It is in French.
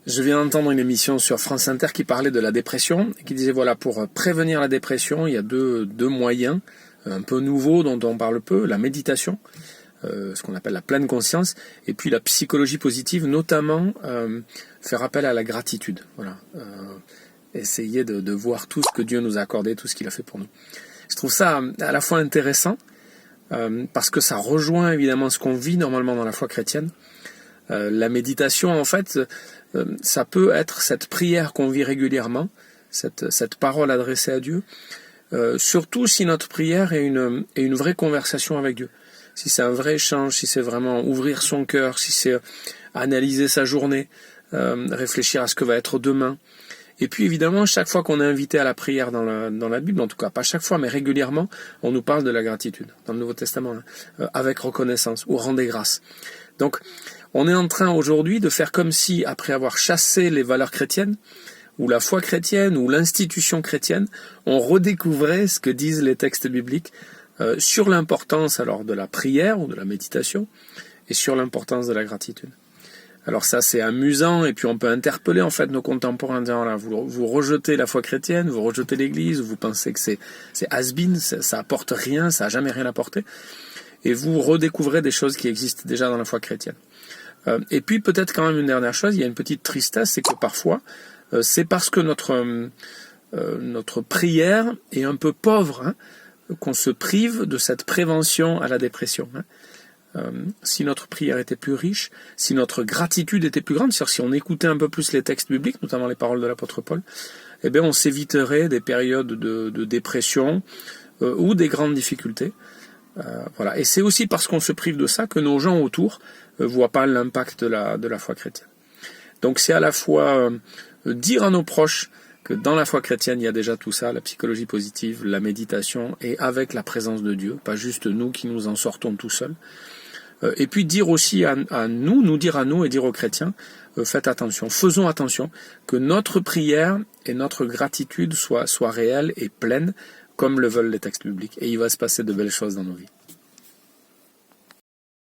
Je viens d'entendre une émission sur France Inter qui parlait de la dépression et qui disait voilà, pour prévenir la dépression, il y a deux moyens un peu nouveaux dont on parle peu, la méditation, ce qu'on appelle la pleine conscience, et puis la psychologie positive, notamment faire appel à la gratitude. Voilà, essayer de voir tout ce que Dieu nous a accordé, tout ce qu'il a fait pour nous. Je trouve ça à la fois intéressant parce que ça rejoint évidemment ce qu'on vit normalement dans la foi chrétienne. La méditation, en fait, ça peut être cette prière qu'on vit régulièrement, cette parole adressée à Dieu, surtout si notre prière est une vraie conversation avec Dieu. Si c'est un vrai échange, si c'est vraiment ouvrir son cœur, si c'est analyser sa journée, réfléchir à ce que va être demain. Et puis évidemment, chaque fois qu'on est invité à la prière dans la Bible, en tout cas pas chaque fois, mais régulièrement, on nous parle de la gratitude, dans le Nouveau Testament, avec reconnaissance, ou rendez grâce. Donc, on est en train aujourd'hui de faire comme si, après avoir chassé les valeurs chrétiennes, ou la foi chrétienne, ou l'institution chrétienne, on redécouvrait ce que disent les textes bibliques sur l'importance alors de la prière ou de la méditation, et sur l'importance de la gratitude. Alors ça c'est amusant, et puis on peut interpeller en fait nos contemporains en disant là, vous rejetez la foi chrétienne, vous rejetez l'église, vous pensez que c'est has-been, ça apporte rien, ça n'a jamais rien apporté, et vous redécouvrez des choses qui existent déjà dans la foi chrétienne. Et puis peut-être quand même une dernière chose, il y a une petite tristesse, c'est que parfois, c'est parce que notre prière est un peu pauvre, qu'on se prive de cette prévention à la dépression. Si notre prière était plus riche, si notre gratitude était plus grande, c'est-à-dire si on écoutait un peu plus les textes bibliques, notamment les paroles de l'apôtre Paul, eh bien on s'éviterait des périodes de dépression ou des grandes difficultés. Voilà. Et c'est aussi parce qu'on se prive de ça que nos gens autour ne voient pas l'impact de la foi chrétienne. Donc c'est à la fois dire à nos proches que dans la foi chrétienne il y a déjà tout ça, la psychologie positive, la méditation, et avec la présence de Dieu, pas juste nous qui nous en sortons tout seuls. Et puis dire aussi à nous dire à nous et dire aux chrétiens, faites attention, faisons attention, que notre prière et notre gratitude soient réelles et pleines, comme le veulent les textes bibliques. Et il va se passer de belles choses dans nos vies.